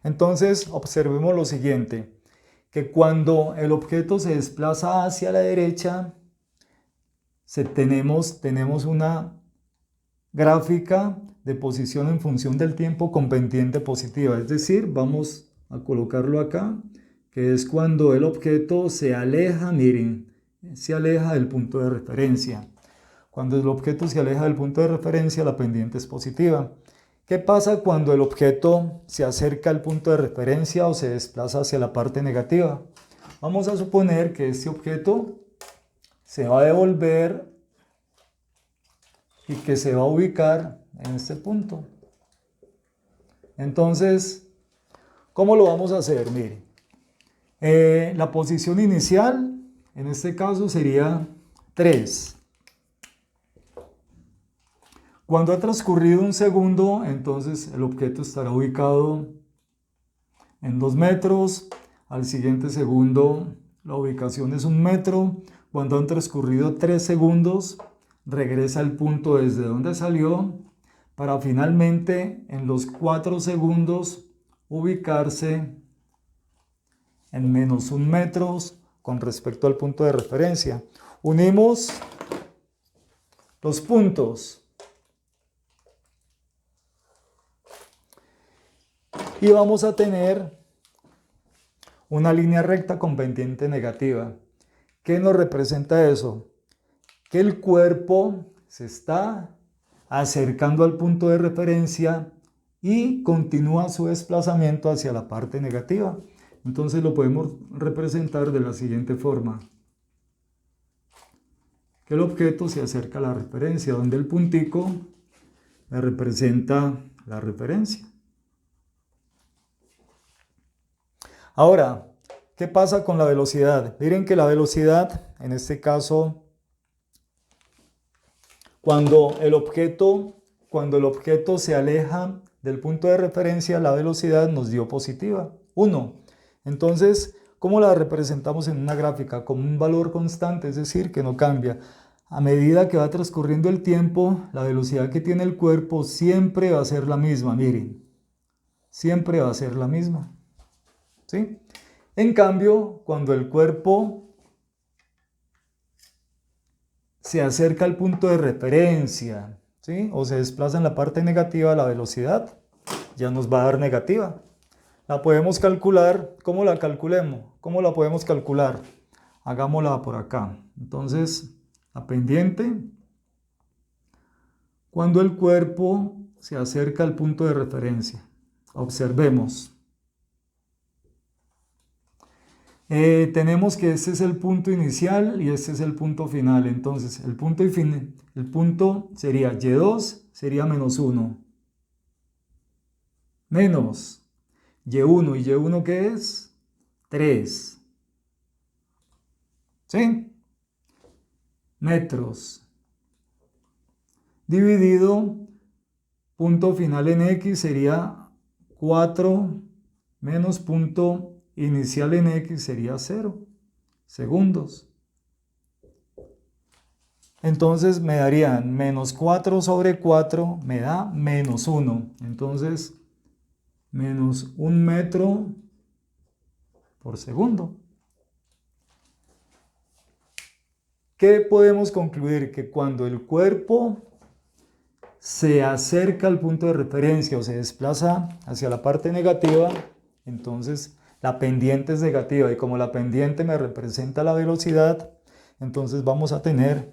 Entonces, observemos lo siguiente, que cuando el objeto se desplaza hacia la derecha, tenemos una gráfica de posición en función del tiempo con pendiente positiva. Es decir, vamos a colocarlo acá, que es cuando el objeto se aleja, miren, se aleja del punto de referencia. Cuando el objeto se aleja del punto de referencia, la pendiente es positiva. ¿Qué pasa cuando el objeto se acerca al punto de referencia o se desplaza hacia la parte negativa? Vamos a suponer que este objeto se va a devolver y que se va a ubicar en este punto. Entonces, ¿cómo lo vamos a hacer? Mire, la posición inicial, en este caso, sería 3. Cuando ha transcurrido un segundo, entonces el objeto estará ubicado en 2 metros. Al siguiente segundo, la ubicación es 1 metro. Cuando han transcurrido 3 segundos, regresa al punto desde donde salió, para finalmente en los 4 segundos ubicarse en menos 1 metro con respecto al punto de referencia. Unimos los puntos y vamos a tener una línea recta con pendiente negativa. ¿Qué nos representa eso? Que el cuerpo se está acercando al punto de referencia y continúa su desplazamiento hacia la parte negativa. Entonces lo podemos representar de la siguiente forma. Que el objeto se acerca a la referencia, donde el puntico me representa la referencia. Ahora, ¿qué pasa con la velocidad? Miren que la velocidad, en este caso, cuando el objeto se aleja del punto de referencia, la velocidad nos dio positiva, 1. Entonces, ¿cómo la representamos en una gráfica? Como un valor constante, es decir, que no cambia. A medida que va transcurriendo el tiempo, la velocidad que tiene el cuerpo siempre va a ser la misma, miren. Siempre va a ser la misma. ¿Sí? En cambio, cuando el cuerpo se acerca al punto de referencia, ¿sí? O se desplaza en la parte negativa, la velocidad ya nos va a dar negativa. La podemos calcular. ¿Cómo la calculemos? ¿Cómo la podemos calcular? Hagámosla por acá. Entonces, la pendiente, cuando el cuerpo se acerca al punto de referencia. Observemos. Tenemos que este es el punto inicial y este es el punto final. Entonces, el punto sería y2, sería menos 1. Menos y1. ¿Y y1 qué es? 3. ¿Sí? Metros. Dividido, punto final en x sería 4 menos punto inicial en x sería 0 segundos. Entonces me darían menos 4 sobre 4, me da menos 1. Entonces, menos 1 metro por segundo. ¿Qué podemos concluir? Que cuando el cuerpo se acerca al punto de referencia o se desplaza hacia la parte negativa, entonces la pendiente es negativa, y como la pendiente me representa la velocidad, entonces vamos a tener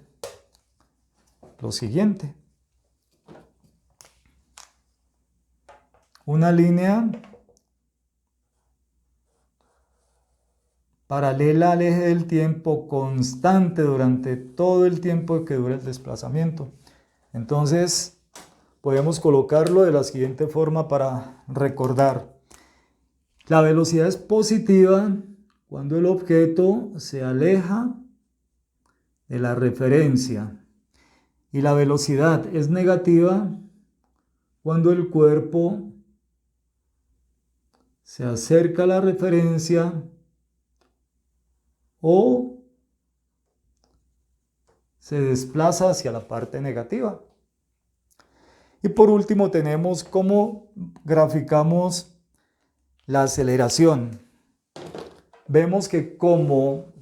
lo siguiente. Una línea paralela al eje del tiempo constante durante todo el tiempo que dura el desplazamiento. Entonces, podemos colocarlo de la siguiente forma para recordar. La velocidad es positiva cuando el objeto se aleja de la referencia. Y la velocidad es negativa cuando el cuerpo se acerca a la referencia o se desplaza hacia la parte negativa. Y por último tenemos cómo graficamos la aceleración. Vemos que como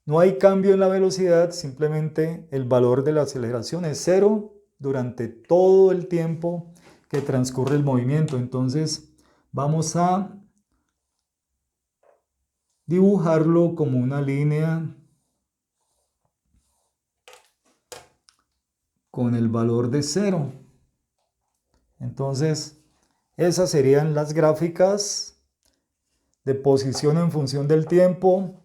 no hay cambio en la velocidad, simplemente el valor de la aceleración es 0 durante todo el tiempo que transcurre el movimiento. Entonces vamos a dibujarlo como una línea con el valor de 0. Entonces, esas serían las gráficas de posición en función del tiempo,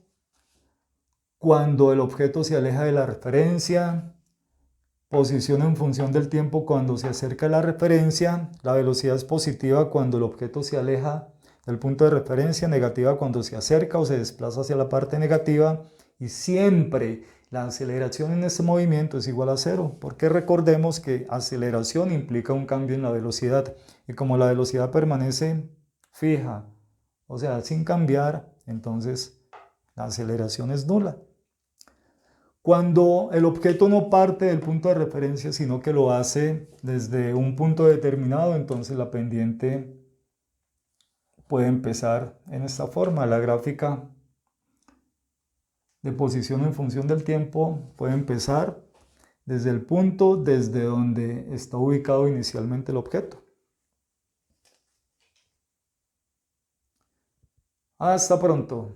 cuando el objeto se aleja de la referencia, posición en función del tiempo cuando se acerca a la referencia, la velocidad es positiva cuando el objeto se aleja del punto de referencia, negativa cuando se acerca o se desplaza hacia la parte negativa, y siempre la aceleración en este movimiento es igual a 0, porque recordemos que aceleración implica un cambio en la velocidad, y como la velocidad permanece fija, o sea, sin cambiar, entonces la aceleración es nula. Cuando el objeto no parte del punto de referencia, sino que lo hace desde un punto determinado, entonces la pendiente puede empezar en esta forma. La gráfica de posición en función del tiempo puede empezar desde el punto desde donde está ubicado inicialmente el objeto. Hasta pronto.